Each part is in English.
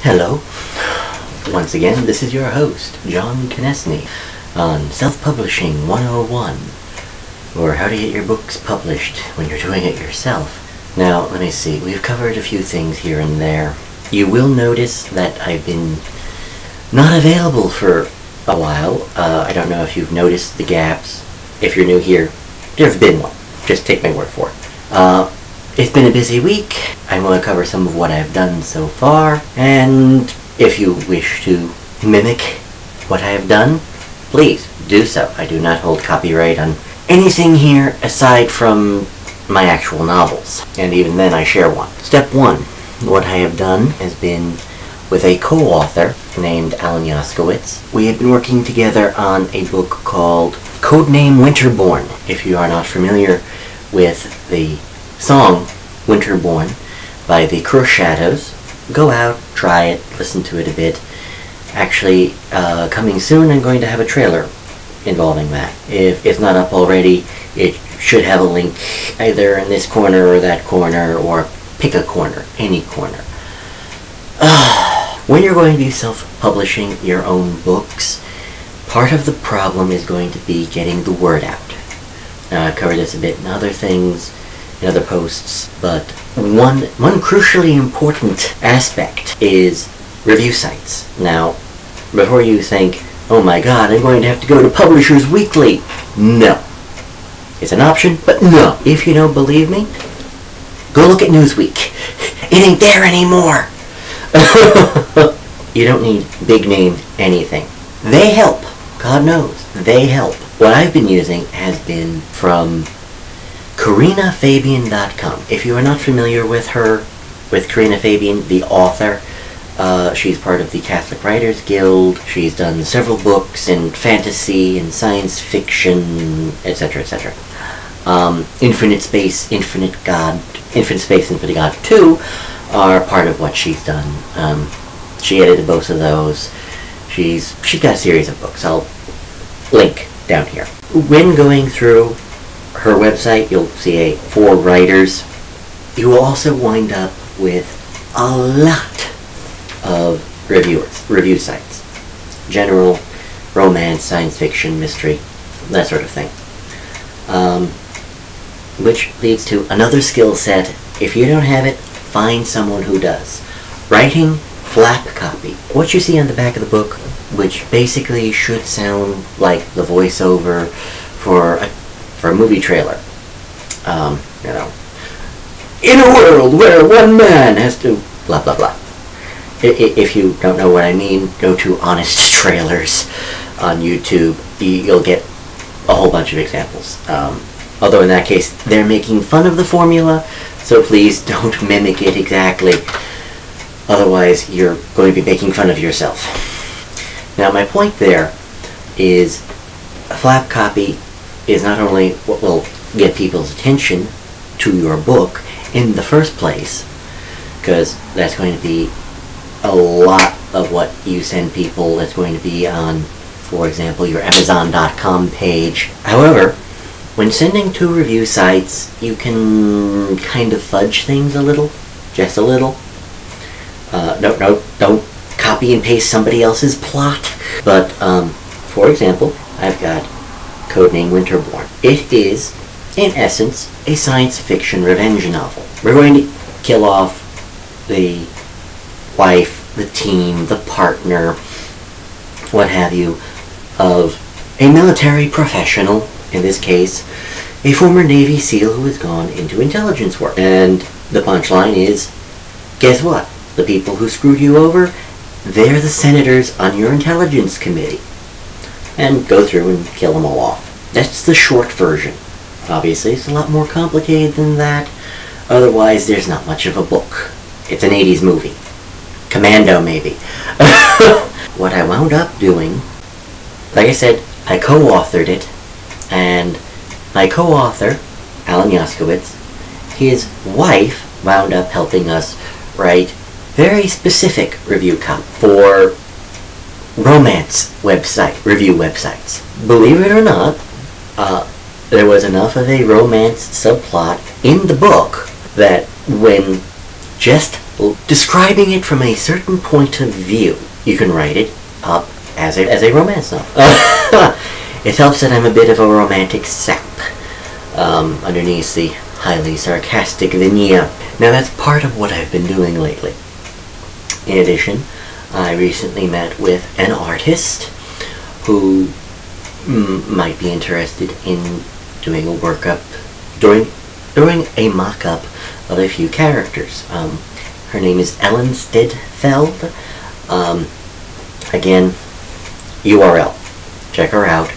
Hello. Once again, this is your host, John Konechny, on Self-Publishing 101, or how to get your books published when you're doing it yourself. Now, let me see, we've covered a few things here and there. You will notice that I've been not available for a while. I don't know if you've noticed the gaps. If you're new here, there's been one. Just take my word for it. It's been a busy week. I'm going to cover some of what I've done so far, and if you wish to mimic what I have done, please do so. I do not hold copyright on anything here aside from my actual novels, and even then I share one. Step 1. What I have done has been with a co-author named Alan Yaskowitz. We have been working together on a book called Codename Winterborn. If you are not familiar with the song Winterborn by the Crow Shadows, go out, try it, listen to it a bit. Actually, coming soon, I'm going to have a trailer involving that. If it's not up already, it should have a link either in this corner or that corner, or pick a corner, any corner. When you're going to be self-publishing your own books, part of the problem is going to be getting the word out. Now, I've covered this a bit in other things, in other posts, but one crucially important aspect is review sites. Now, before you think, oh my god, I'm going to have to go to Publishers Weekly. No. It's an option, but no. If you don't believe me, go look at Newsweek. It ain't there anymore. You don't need big name anything. They help. God knows. They help. What I've been using has been from CarinaFabian.com. If you are not familiar with her, with Carina Fabian, the author, she's part of the Catholic Writers Guild. She's done several books in fantasy and science fiction, etc., etc. Infinite Space, Infinite Space, Infinite God 2 are part of what she's done. She edited both of those. She's got a series of books. I'll link down here. When going through her website, you'll see for writers. You will also wind up with a lot of review sites. General, romance, science fiction, mystery, that sort of thing. Which leads to another skill set. If you don't have it, find someone who does. Writing flap copy. What you see on the back of the book, which basically should sound like the voiceover for a movie trailer. You know, in a world where one man has to blah blah blah. If you don't know what I mean, go to Honest Trailers on YouTube. You'll get a whole bunch of examples. Although in that case, they're making fun of the formula, so please don't mimic it exactly. Otherwise, you're going to be making fun of yourself. Now, my point there is a flap copy is not only what will get people's attention to your book in the first place, because that's going to be a lot of what you send people. That's going to be on, for example, your Amazon.com page. However, when sending to review sites, you can kind of fudge things a little, just a little. Don't copy and paste somebody else's plot. But, for example, I've got Codename Winterborn. It is, in essence, a science fiction revenge novel. We're going to kill off the wife, the team, the partner, what have you, of a military professional, in this case, a former Navy SEAL who has gone into intelligence work. And the punchline is, guess what? The people who screwed you over, they're the senators on your intelligence committee. And go through and kill them all off. That's the short version. Obviously, it's a lot more complicated than that. Otherwise, there's not much of a book. It's an 80s movie. Commando, maybe. What I wound up doing, like I said, I co-authored it, and my co-author, Alan Yaskowitz, his wife wound up helping us write very specific review copy for romance review websites. Believe it or not, there was enough of a romance subplot in the book that when just Well, describing it from a certain point of view, you can write it up as a romance novel. It helps that I'm a bit of a romantic sap underneath the highly sarcastic veneer. Now that's part of what I've been doing lately. In addition, I recently met with an artist who might be interested in doing a workup, doing a mock-up of a few characters. Her name is Ellen Stedfeld. Again, URL. Check her out.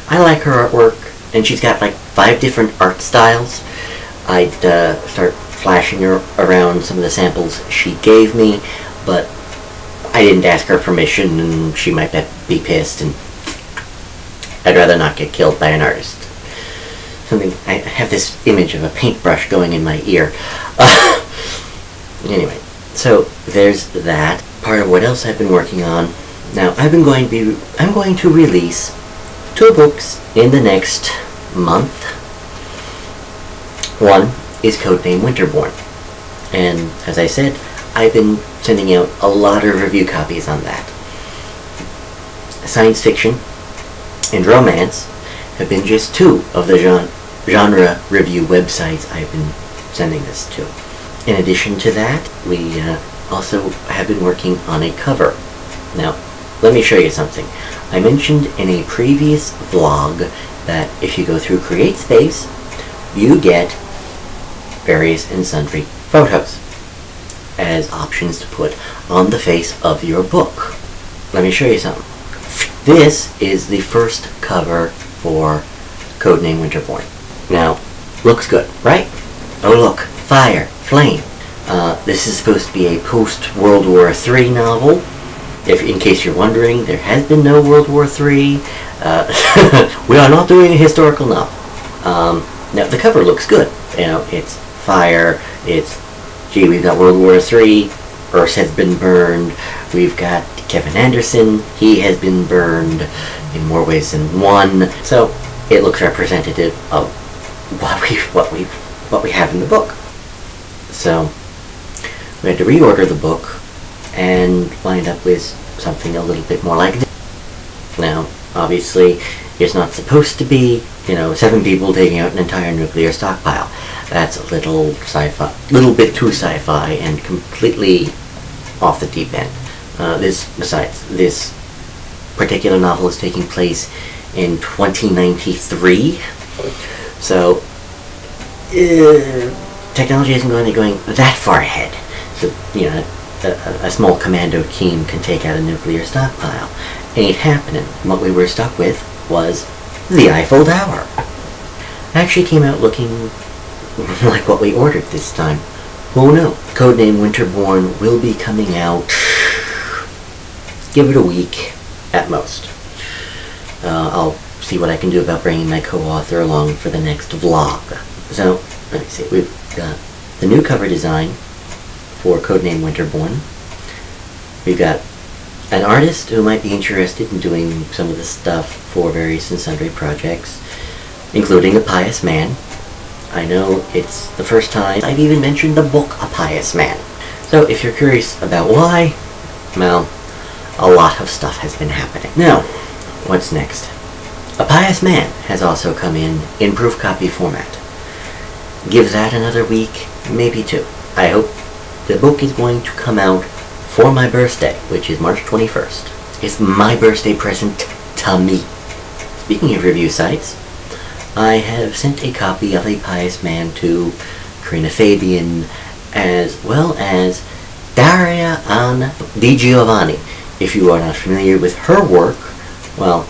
I like her artwork, and she's got like 5 different art styles. I'd start flashing her around some of the samples she gave me, but I didn't ask her permission, and she might be pissed, and I'd rather not get killed by an artist. I have this image of a paintbrush going in my ear. Anyway, so there's that. Part of what else I've been working on. Now, I'm going to release 2 books in the next month. One is Codename Winterborn, and as I said, I've been sending out a lot of review copies on that. Science fiction and romance have been just 2 of the genre review websites I've been sending this to. In addition to that, we also have been working on a cover. Now, let me show you something. I mentioned in a previous vlog that if you go through CreateSpace, you get various and sundry photos as options to put on the face of your book. Let me show you something. This is the first cover for Codename Winterborn. Now, looks good, right? Oh look, fire, flame. This is supposed to be a post-World War III novel. In case you're wondering, there has been no World War III. We are not doing a historical novel. Now, the cover looks good. You know, it's fire, it's, gee, we've got World War III, Earth has been burned, we've got Kevin Anderson, he has been burned in more ways than one. So, it looks representative of what we have in the book. So, we had to reorder the book and wind up with something a little bit more like this. Now, obviously, it's not supposed to be, 7 people taking out an entire nuclear stockpile. That's a little bit too sci-fi and completely off the deep end. Besides, this particular novel is taking place in 2093, so technology isn't going that far ahead. So, a small commando team can take out a nuclear stockpile. Ain't happening. What we were stuck with was the Eiffel Tower. Actually came out looking like what we ordered this time. Who knows? Codename Winterborn will be coming out, give it a week at most. I'll see what I can do about bringing my co-author along for the next vlog. So, let me see, we've got the new cover design for Codename Winterborn. We've got an artist who might be interested in doing some of the stuff for various and sundry projects, including A Pious Man. I know it's the first time I've even mentioned the book A Pious Man. So if you're curious about why, well, a lot of stuff has been happening. Now, what's next? A Pious Man has also come in proof copy format. Give that another week, maybe 2. I hope the book is going to come out for my birthday, which is March 21st. It's my birthday present to me. Speaking of review sites, I have sent a copy of A Pious Man to Karina Fabian, as well as Daria Ann Di Giovanni. If you are not familiar with her work, well,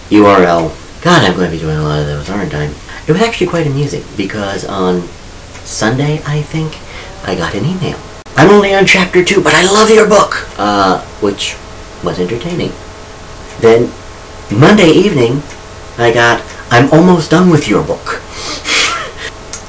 URL. God, I'm going to be doing a lot of those, aren't I? It was actually quite amusing, because on Sunday, I think, I got an email. I'm only on chapter 2, but I love your book! Which was entertaining. Then, Monday evening, I got, I'm almost done with your book.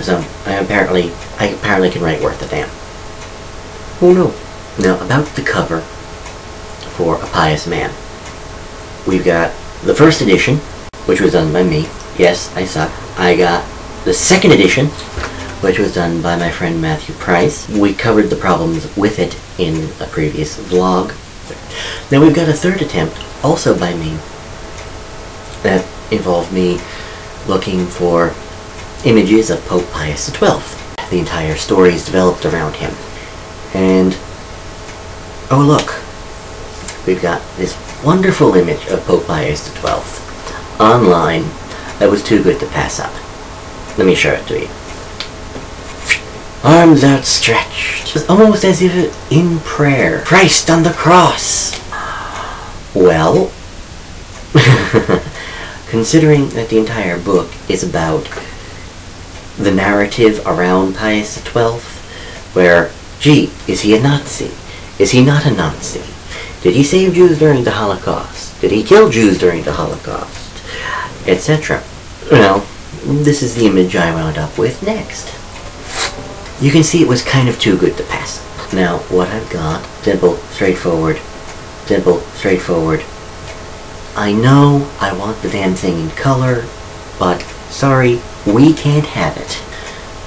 So, I apparently can write worth a damn. Who knew? Now, about the cover for A Pious Man. We've got the first edition, which was done by me. Yes, I suck. I got the second edition, which was done by my friend Matthew Price. We covered the problems with it in a previous vlog. Now we've got a third attempt, also by me, that involved me looking for images of Pope Pius XII. The entire story is developed around him. And, oh look, we've got this wonderful image of Pope Pius XII online that was too good to pass up. Let me show it to you. Arms outstretched, almost as if in prayer. Christ on the cross. Well, considering that the entire book is about the narrative around Pius XII, where, gee, is he a Nazi? Is he not a Nazi? Did he save Jews during the Holocaust? Did he kill Jews during the Holocaust? Etc. Well, this is the image I wound up with next. You can see it was kind of too good to pass. Now, what I've got, simple, straightforward, simple, straightforward. I know I want the damn thing in color, but sorry, we can't have it.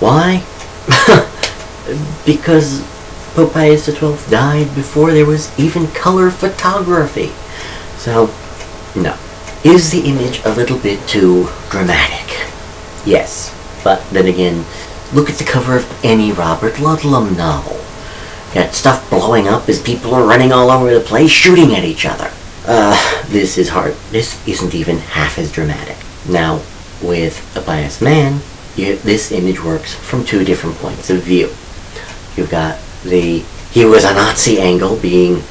Why? Because Pope Pius XII died before there was even color photography. So, no. Is the image a little bit too dramatic? Yes. But then again, look at the cover of any Robert Ludlum novel. Got stuff blowing up as people are running all over the place shooting at each other. This is hard. This isn't even half as dramatic. Now, with a pious man, this image works from two different points of view. You've got the he was a Nazi angle being,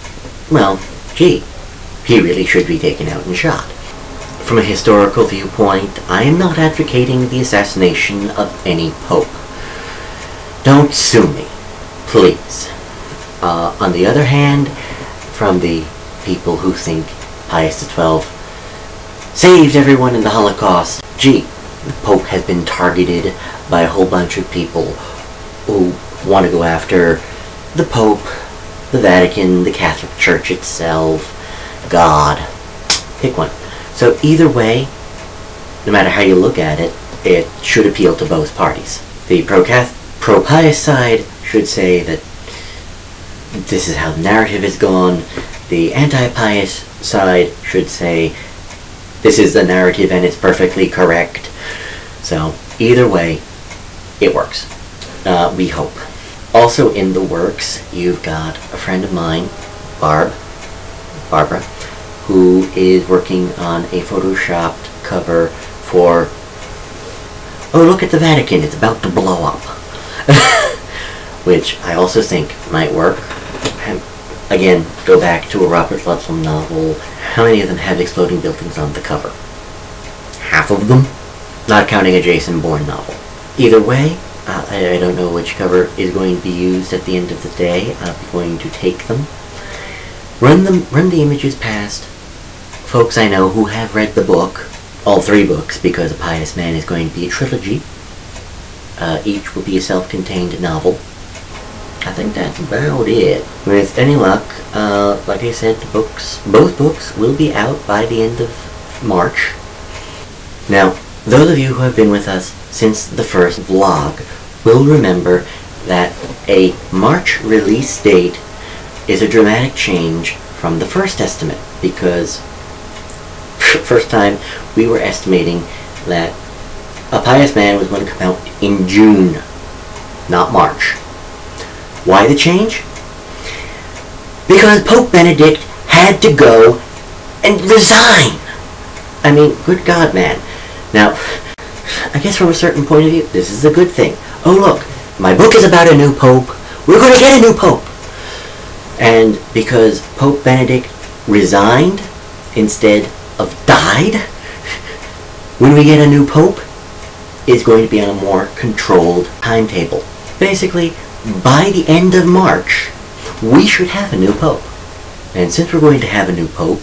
well, gee, he really should be taken out and shot. From a historical viewpoint, I am not advocating the assassination of any pope. Don't sue me, please. On the other hand, from the people who think Pius XII saved everyone in the Holocaust, gee, the Pope has been targeted by a whole bunch of people who want to go after the Pope, the Vatican, the Catholic Church itself, God. Pick one. So either way, no matter how you look at it, it should appeal to both parties. The pro-Pius side should say that this is how the narrative is gone. The anti-Pius side should say this is the narrative and it's perfectly correct. So either way, it works. We hope. Also in the works, you've got a friend of mine, Barbara, who is working on a photoshopped cover for, oh look at the Vatican, it's about to blow up. Which I also think might work. Again, go back to a Robert Ludlum novel. How many of them have exploding buildings on the cover? Half of them? Not counting a Jason Bourne novel. Either way, I don't know which cover is going to be used at the end of the day. I'll be going to take them, run the images past folks I know who have read the book, all three books, because A Pious Man is going to be a trilogy. Each will be a self-contained novel. I think that's about it. With any luck, like I said, both books will be out by the end of March. Now, those of you who have been with us since the first vlog will remember that a March release date is a dramatic change from the first estimate, because first time we were estimating that A Pious Man was going to come out in June, not March. Why the change? Because Pope Benedict had to go and resign. I mean, good God, man. Now, I guess from a certain point of view, this is a good thing. Oh look, my book is about a new pope. We're going to get a new pope. And because Pope Benedict resigned instead of died, when we get a new pope, it's going to be on a more controlled timetable. Basically, by the end of March, we should have a new pope. And since we're going to have a new pope,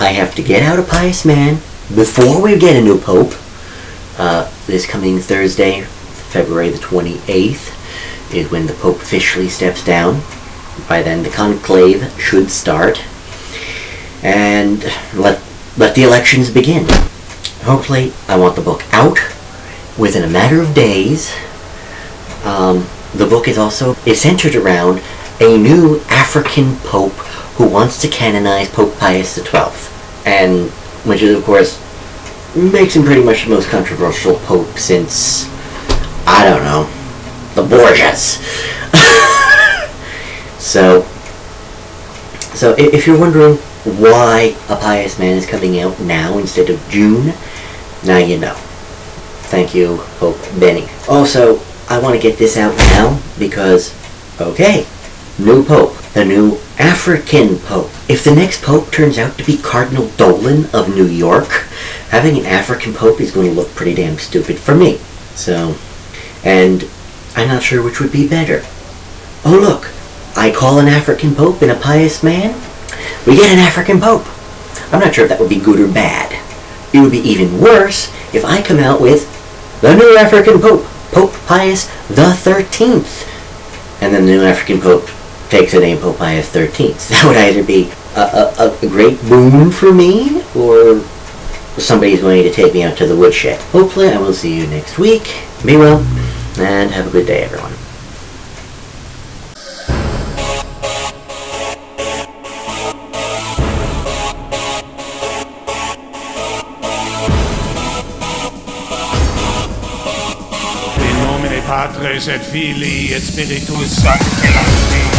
I have to get out A Pious Man before we get a new pope. This coming Thursday, February the 28th, is when the pope officially steps down. By then the conclave should start. And let the elections begin. Hopefully, I want the book out within a matter of days, The book is centered around a new African pope who wants to canonize Pope Pius XII, and which is, of course, makes him pretty much the most controversial pope since, I don't know, the Borgias. So if you're wondering why A Pious Man is coming out now instead of June, now you know. Thank you, Pope Benny. Also, I want to get this out now because, okay, new pope, the new African pope. If the next pope turns out to be Cardinal Dolan of New York, having an African pope is going to look pretty damn stupid for me. So, and I'm not sure which would be better. Oh look, I call an African pope and A Pious Man, we get an African pope. I'm not sure if that would be good or bad. It would be even worse if I come out with the new African pope, Pope Pius XIII. And then the new African pope takes the name Pope Pius XIII. That would either be a great boon for me, or somebody's going to take me out to the woodshed. Hopefully I will see you next week. Be well, and have a good day, everyone. Patris et Filii et Spiritus Sancti.